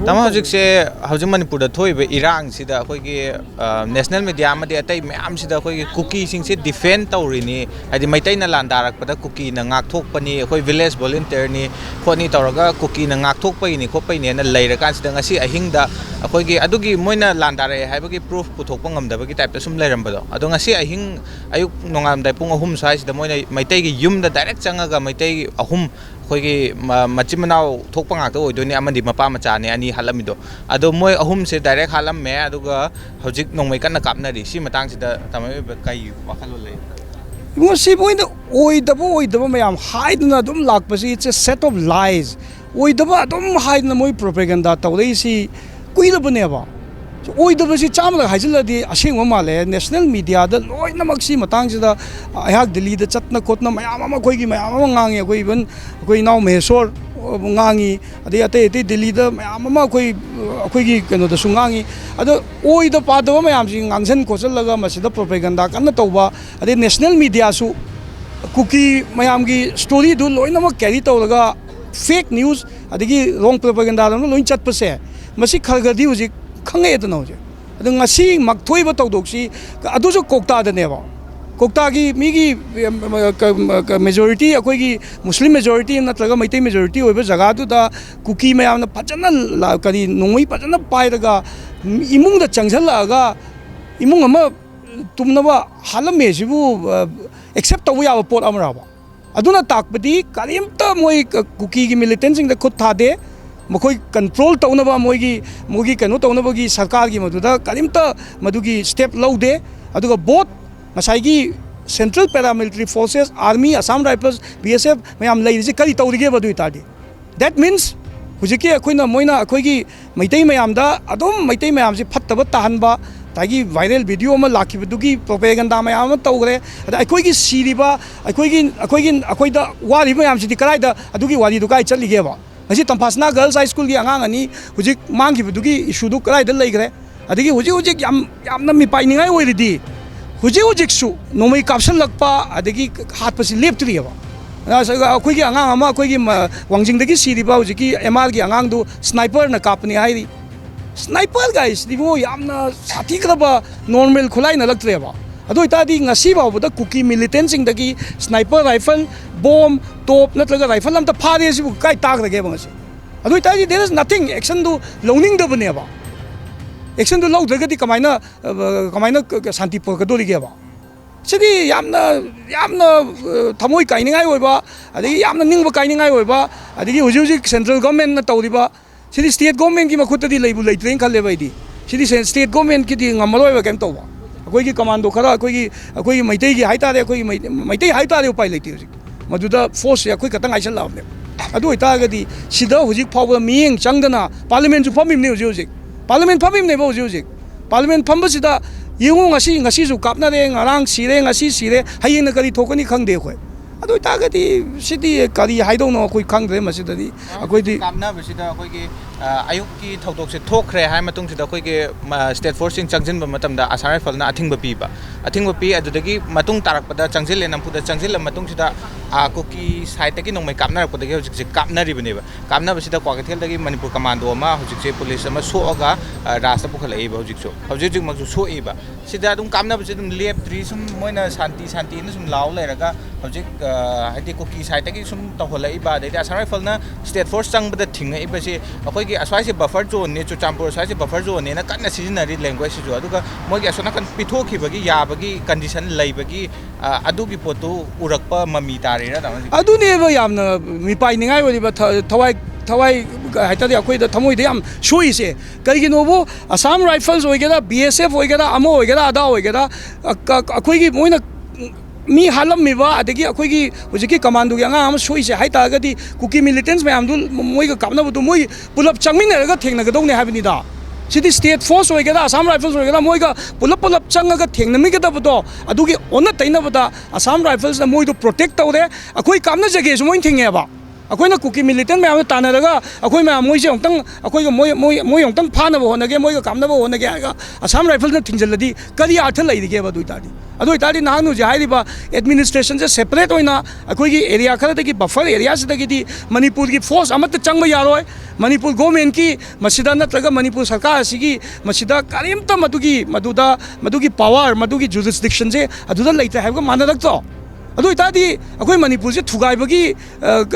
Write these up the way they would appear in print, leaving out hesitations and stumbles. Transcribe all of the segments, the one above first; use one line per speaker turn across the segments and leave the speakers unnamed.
Tama hojik Manipur da thoi be Irang sida khoi gi national media ma de atai myam sida khoi gi cookie sing se defend tawri ni adi maitai na landarak pada cookie na ngak thok pani khoi village volunteer ni khoni tawraga cookie na ngak thok pai ni khopai ne na leira kan sida ngasi ahing da khoi gi adugi moina landare haibagi proof puthok pangam da bagi type ta sum leiram bado adu ngasi ahing ayuk nongam dai pung ahum sai sida moina maitai gi yum da direct changaga maitai ahum khoi machimanaw thokpa ngak to oidoni amandi mapa macha ne ani halamido ado moi ahum se direct halam me aduga hojik nongmai kan kapnari si matang sida tamai kai wakhalo lei
mo si point oidaba mayam haidna dum lakpasi it's a set of lies oidaba dum haidna moi propaganda tawlei si kuidabane ba oidaba si chamla haijiladi asengwa male national media da loina maksi matang sida ayak delhi da chatna khotna mayam ama khoi gi mayam ama ngangi khoi ban khoi naw mehsor ngangi ade ate delhi da mayam ama khoi gi keno da sungangi ado oida pa da mayam si ngangsan khosal laga masida propaganda kan tawba ade national media su cookie mayam gi story du loina mak carry tawlaga fake news adegi wrong propaganda da loin chat pase masi khalgadi uji khangay ito na ho siya. Adong ngasi magthoy ba tawdok si ado so kokta da neba. Kokta ki migi majority akoy ki Muslim majority natlaga Maitai majority hoy ba jaga tu da cookie mayam na pachana kadi nongoi pachana pai daga imung da changsal laga imung ama tumna ba halam me sibu accept tawu ya pot amra ba. Aduna takpati kalimta moi cookie ki militant sing da khud thade Makoi control taunaba mogi kanu taunaba gi sarkar gi maduda kalimta madugi step laude aduga both masaigi central paramilitary forces army Assam Rifles BSF mayam leirisi kari tawrige badu itadi that means hujiki akoina moina akoigi maitai mayam da adom maitai mayam si phattaba tahanba tagi viral video ma lakibudugi propaganda mayam tawgre ada akoigi siriba akoida wari mayam si karaida adugi wari du kai chalige ba Nasi Tampasna Girls High School ki angang ani hujik mangi budugi issue du krai dal lai gre adigi hujik yamna mi pai ningai oiridi hujik su nomai kapsan lakpa adigi hat pasi lep tri ba akoi ki angang ama akoi ki wangjing dagi siri ba hujik ki MR ki angang du sniper na kapni hairi sniper guys dibo yamna sathi kraba normal khulai na laktre ba ado itadi ngasi ba boda cookie militant sing dagi sniper rifle bomb top natlaga rifle lam ta phare si kai tak rage bang si ado itadi there is nothing action do loaning da bane ba action do law daga di kamaina santi por ka do lige ba sidi yamna thamoi kai ningai oi ba adi yamna ningba kai ningai oi ba adi huji central government na tawri ba sidi state government ki makhut di leibu leitrain khalle ba di sidi state government ki di ngamaloi ba kem to ba akoi ki commando khara akoi maitai ki haitare akoi maitai haitare upai leiti huji maduda force ya koi katang aisal lawne adu itagadi sida hujik phawa mieng changdana parliament ju phamim ne hujik parliament phamim ne ba hujik parliament phamba sida yengo ngasi ju kapna re ngarang sire ngasi sire hayeng na kari thokani khangde khoi adu itagadi sidi kari haidong no koi khangde masidadi akoi di
kapna basida akoi ki ayuk ki thodok se thokre hai matung sida akoi ki state force sing changjin ba matam da Assam Rifle na athing ba pi adudagi matung tarak pada changjil le nampu da changjil matung sida cookie side ki nongmai kapna rak padagi hojik se kapna ri bane ba kapna basida kwagathel dagi Manipur commando ma hojik se police ma soaga rasta pukhalai ba hojik mak so e ba sida dum kapna base dum lep tri sum moina santi na sum law leraga hojik haiti cookie side ki sum tawholai ba dai Assam Rifle na state force chang bada thingai ba se akoi ki aswai se buffer zone ne Chuchampur aswai se buffer zone ne na kanna sijinari language ju aduga moi gi asona kan pithoki bagi yabagi condition laibagi adugi potu urakpa mami tare ra
adu ne ba yamna mi pai ningai oi ba thawai haitadi akoi da thamoi de yam shoi se kari gi nobo Assam Rifles oigera BSF oigera amo oigera ada oigera akoi gi moina mi halam mi ba adegi akoi gi hujiki commando gi anga am shoi se haita gadi cookie militants me amdul moi ga kapna bu moi pulap changmin ga thengna ga dong ne habini da sidi state force oigera Assam Rifles oigera moi ga pulap changa ga thengna mi ga da bu do adugi onna taina bu da Assam Rifles na moi do protect tawre akoi kamna jage so moi thengye ba अखोइना Kuki militant मैम तानरगा अखोइ मैम मोइसे अंतंग अखोइगा मोइ अंतंग फानबो होनगे मोइगा कामनबो होनगे आगा असम राइफल न थिंजलदी करी अर्थ लैदिगे बदुइतादी अदुइतादी नानु जे हाइरिबा एडमिनिस्ट्रेशन से सेपरेट होइना अखोइगी एरिया खरदगी बफर एरिया सिदगी मणिपुर की फोर्स अमत चंग यारोय मणिपुर गवर्नमेंट की मसिदा नत्रगा मणिपुर सरकार असिगी मसिदा करिमता मदुगी पावर मदुगी जुरिसडिक्शन से अदुदा लैते हाइबगा मानरक्तो अदु इतादी अखोइ मणिपुर से थुगाइबगी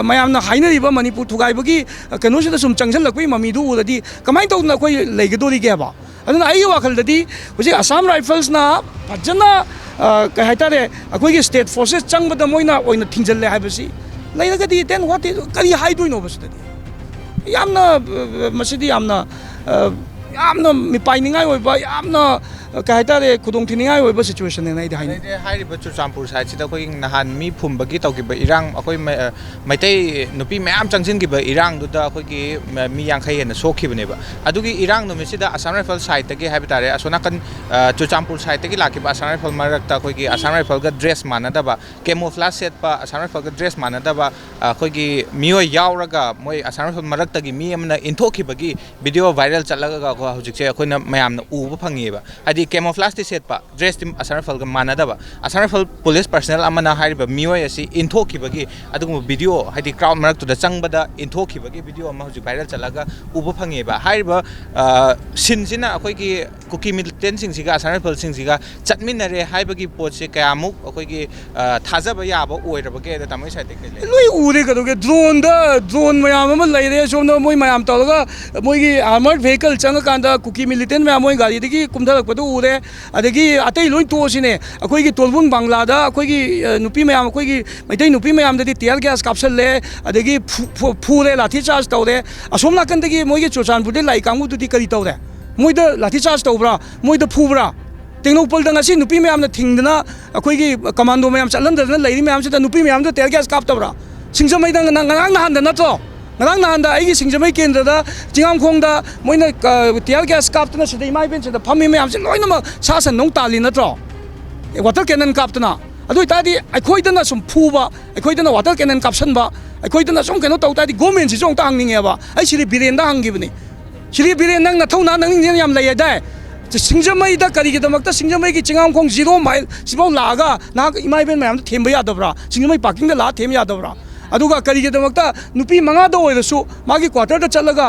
मयामना हाइनरिबा मणिपुर थुगाइबगी कनोसिदा सुम चंगजलक्पै ममीदु उददी कमाइ तौना अखोइ लैगदोरिगेबा अदुना आई वाखलददी हुजे असम राइफल्स ना फजना कह हाइतारे अखोइगी स्टेट फोर्सेस चंगबदा मोइना ओइना थिंजल्ले हाइबसी लैरगदी देन व्हाट इज करी हाइदोइनो बसददी यामना मसिदी यामना मिपाइनिंगाइ ओइबा यामना कह हाइतारे खुदोंग थिनिंगाइ ओइबा सिचुएशन ने नाइदि हाइने
हाइरिबा चुरचामपुर साइड सिदा कोइ नहान मी फुमबगी तौगिबा इरांग अखोइ मैतै नुपी मयाम चंगजिनगिबा इरांग दुदा अखोइगी मी यांखै हेन सोखिबनेबा अदुगी इरांग नुमिसिदा असम राइफल साइड तगे हाइबतारे असोनाकन चुरचामपुर साइड तगे लाकिबा असम राइफल मरकता अखोइगी असम राइफल गा ड्रेस मानदबा केमोफ्लाज सेटपा असम राइफल गा ड्रेस मानदबा अखोइगी मियो यावरगा मोइ असम राइफल मरकतगी मी अमना इंथोखिबगी वीडियो वायरल चलगा हुजिकसे अखोइना मयामना उबा फंगिबा केमोफ्लाज टी सेटपा ड्रेस टीम असम राइफल का मानदबा असम राइफल पुलिस पर्सनल अमना हारिबा मियोय असि इंथोखिबगी अदुगु वीडियो हाइदि क्राउड मरक्तुदा चंगबदा इंथोखिबगी वीडियो अमा हुजि वायरल चलगा उबा फंगेबा हारिबा सिनसिना अखोइगी कुकी मिलिटेंट सिंगसिगा असम राइफल सिंगसिगा चटमिनरे हाइबगी पोटसे कयामुक अखोइगी थाजबा याबा ओइरबगे द तमय साइड के
लोइ उरे कदोगे ड्रोन मयाम अमा लैरे सोमनो मोइ मयाम तौलगा मोइगी आर्मर्ड व्हीकल चंगकांदा कुकी मिलिटेंट मयाम मोइ गाड़ीदगी कुमधरकपदु उरे अदगी अतै लोइ तोसिने अखोइगी तोलबुंग बांग्लादा अखोइगी नुपी मयाम अखोइगी मैतै नुपी मयाम ददी टियर गैस कापसले अदगी फुरे लाठी चार्ज तौरे असोम नाकंदगी मोइगी चोचानपुरदे लाई कांगुदुदी करी तौरे मोइदा लाठी चार्ज तौब्रा मोइदा फुब्रा टेक्नोपल दंगासी नुपी मयाम थिंगदना अखोइगी कमांडो मयाम चलंदना लैरी मयाम से नुपी मयाम टियर गैस कापतब्रा सिंगजमैदा ngang nahan natro ngang nahan da aigi singjamai kendra da jingam khong da moina tial gas kaptana sida imai ben sida phami me amse loina ma sasan nong tali natro water cannon kaptana adu itadi akhoi dana sum phuba akhoi dana water cannon kapsan ba akhoi dana sum keno tau tadi government si jong ta hangning ba ai siri birenda hangibni siri birenda nang na thona nang yam lai da singjamai da kari gi damak ta singjamai gi jingam khong 0 mile sibau laga na imai ben mayam themba ya dabra singjamai parking da la them ya dabra अदुगा करी के दमकता नुपी मंगा दो ओइरसु मागी quarter दा चलगा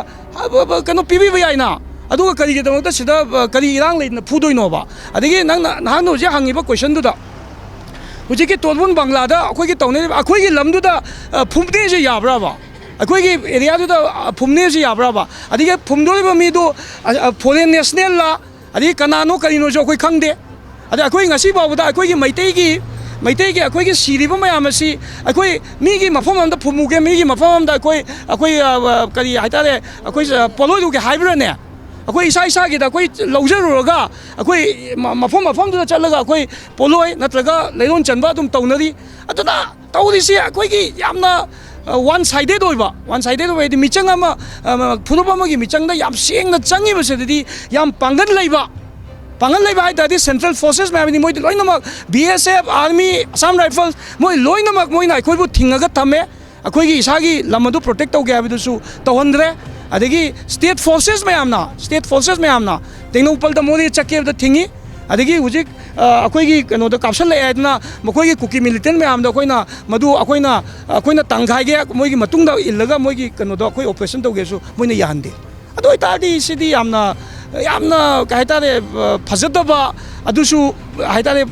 कनो PB बयाइना अदुगा करी के दमकता सिदा करी इरांग लेना फुदोइनोबा अदगी नंग नहान होजे हंगिबा क्वेश्चन दुदा हुजे के तोलबुन बांग्लादा अखोइगी तौने अखोइगी लमदुदा फुमदे जे याब्राबा अखोइगी एरिया दुदा फुमने जे याब्राबा अदगी फुमदोइबा मीदो फॉरेन नेशनल ला अदगी कनानो करिनो जो अखोइ खंगदे अदे अखोइ ngasi बाबुदा अखोइगी मैतै के अखोइगी सिरिबा मयाम असि अखोइ मीगी मफम अमदा फुमुगे मीगी मफम अमदा अखोइ करी हाइतारे अखोइ पोलोइदुगे हाइब्रने अखोइ इसा गे दा अखोइ लौजरुरगा अखोइ मफम दुदा चलगा अखोइ पोलोइ नत्रगा लेरोन चनबा दुम तौनरी अदुना तौरिसि अखोइगी यामना वन साइडेड ओइदि मिचंग अमा फुनुब अमगी मिचंगदा याम सेंगना चंगिबसदि याम पांगन लैबा पांगल लेबा हाइतादि सेंट्रल फोर्सेस मैम मोइ लोइनमक बीएसएफ आर्मी असम राइफल्स मोइ लोइनमक मोइना अखोइबु थिंगगा थमे अखोइगी इसागी लमदु प्रोटेक्ट तौगे हाबिदुसु तौहंद्रे अदगी स्टेट फोर्सेस मैमना टेक्नोपल द मोरि चक्केब द थिंगी अदगी हुजिक अखोइगी कनोद काप्सन ले आइदना मखोइगी कुकी मिलिटेंट मैम द अखोइना मदु अखोइना तंगाइगे मोइगी मतुंगदा इल्लगा मोइगी कनोद अखोइ ऑपरेशन तौगेसु मोइना याहंदे अदो इतादि सिदि यामना कहतारे फजदबा अदुसु हाइतारे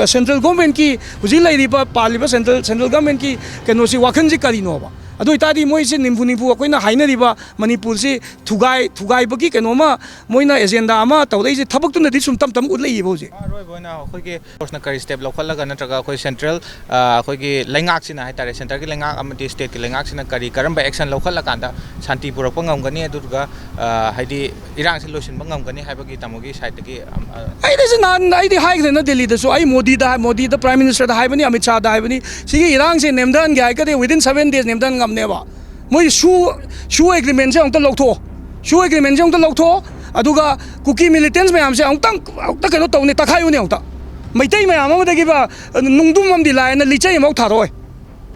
सेंट्रल गवर्नमेंट की हुजी लैरिबा पालिबा सेंट्रल गवर्नमेंट की कनोसी वाखनजी करिनोबा अदो इतादि मोइसे निम्फु अखोइना हाइनरिबा मणिपुर से थुगाइबगी कनोमा मोइना एजेंडा अमा तौदैजे थबक्तुनदि सुम तम उलैबो जे
रोइबोना अखोइगे फोर्सना करी स्टेप लौखलगा नत्रगा अखोइ सेंट्रल अखोइगे लेंगाक्सिना हाइतारे सेंटर की लेंगाक अमदि स्टेट की लेंगाक्सिना करी Karamba action लौखलकांदा Shanti पुरकपा ngamgani aduga haidi irang se loisin ngamgani haibagi tamogi side ki
aidise nan aidi haigna delhi da so ai modi da prime minister da haibani amit shah da haibani sigi irang se nemdan ga ka within 7 days nemdan ngamne ba moi shu agreement se ongta lokto aduga kuki militants me amse ongtang kano tawne takhayu ne ongta maitai me amam da gi ba nungdum am dilai na lichai mau tharoi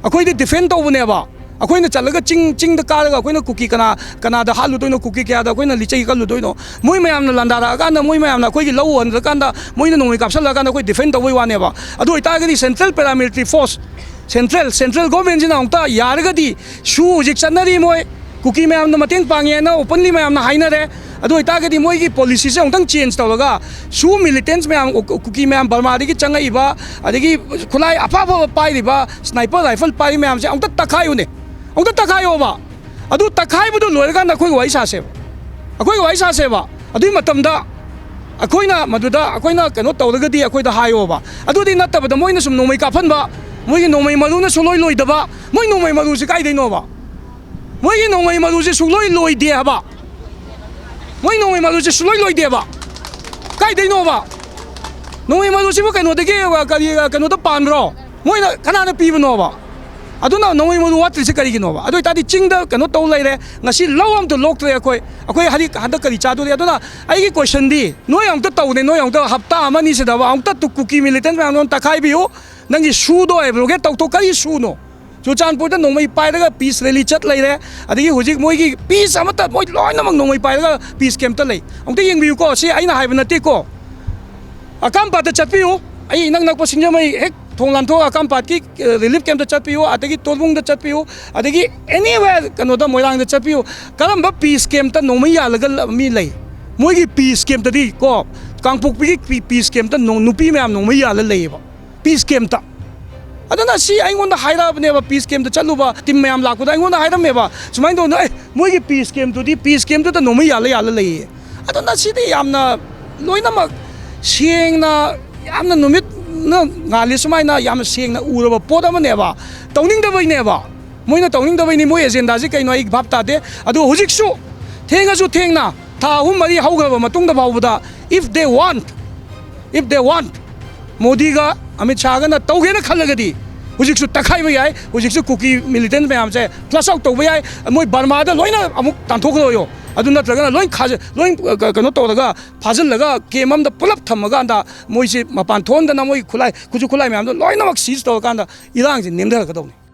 akoi de defend tawne ba अखोइना चलगा Ching Karga अखोइना cookie Kannada हालुदोइनो cookie क्यादा अखोइना लिचै कलुदोइनो मोइ मयामना लांदारा कांदा मोइ मयामना अखोइगी लौ हनदा कांदा Moina नोंगै कापसला कांदा अखोइ defend तौबै वानेबा अदु इतागदी central paramilitary force central government जिना उंता यारगदी शू हुजिक चन्नरी मोइ कुकी मयामना मतेंग पांगेना ओपनली मयामना हाइनरे अदु इतागदी मोइगी पॉलिसी से उंतंग चेंज तौलगा शू मिलिटेंट्स मयाम कुकी मयाम बर्मादगी चंगइबा अदगी खुलाई अफाफा पाइरिबा स्नाइपर राइफल पाइ मयाम से उंता तखायुने उंता तखायोबा अदु तखाइबदु लोयरगान अखोइ वाइ सासे अखोइ वाइ सासेबा अदुइ मतमदा अखोइना मदुदा अखोइना कनो तौरगदी अखोइदा हायोबा अदुदि नत्तबदा मोइना सुम नोमै काफनबा मोइगी नोमै मरुना सुलोइ लोइदबा मोइ नोमै मरुसे काइदैनोबा मोइगी नोमै मरुसे सुलोइ लोइदे हबा मोइ नोमै मरुसे सुलोइ लोइदेबा काइदैनोबा नोमै मरुसिबु कनोदगी कनोदा पानब्रो मोइना कनाना पिबनोबा अदुना नोमै मरु वात्रिसे करिगिनोबा अदु इतादि चिंगदा कनो तौ लैरे ngasi लौ अमतो लोक्त्रे अखोइ हरि हद करि चादुरे अदुना आइगी क्वेश्चन दी नोय अमतो तौने नोय अमतो हप्ता अमनि सेदाबा अमतो तु कुकी मिलिटेंट मैम तखाइ बियो नंगी शूदो एब्रोगे तौतो करि शूनो चुचानपुर नोमै पाइरगा पीस रैली चत लैरे अदगी हुजिक मोइगी पीस अमता मोइ लोइनमक नोमै पाइरगा पीस कैंप लै अमतो येंबियुको सि आइना हाइब नतेको अकाम पात चतपियो आई नंग नक सिंजमै हेक थोंग लांथो अकाम पात की रिलीफ कैंप चतपियो अदगी तोलबुंग चतपियो अदगी एनीवेयर कनोदा मोइरांग चतपियो करम पीस कैंप त नोमै यालगा मी लै मोइगी पीस कैंप तदी को कांगपोकपी पीस कैंप त नुपी मैम नोमै याल लैबा पीस कैंप त अदना सी आइंगोंदा हाइराबनेबा पीस कैंप त चलुबा टीम मैम लाकुदा आइंगोंदा हाइरमेबा सुमाइन दो मोइगी पीस कैंप तो नोमै याल लै अदना सिदि यामना लोइनमक सेंगना यामना नुमित गाली सुमाइना याम सेंगना उरबा पोत अमनेबा तौनिंगदबैनेबा मोइना तौनिंगदबैनि मोइ एजेंडाजे कैनो आइ भाब तादे अदु हुजिकसु थेंगासु थेंगना था अहुम मरी हौग्रबा मतुंगदा फावबदा इफ दे वांट मोदीगा अमित शाहगना तौगेना खलगदी हुजिकसु तखाइबा याय हुजिकसु कुकी मिलिटेंट मैम से प्लस आउट तौबा याय मोइ बर्मादा लोइना अमुक तांथोखरोयो अदु नत्रगना लोइन खाज लोइन कनो तौरगा फाजलगा केम अमदा पुलप थमगांदा मोइसे मपान थोंदना मोइ खुलाइ खुजु खुलाइ मैम लोइनमक सीज तौरगांदा इरांग जे नेमदरगदौनी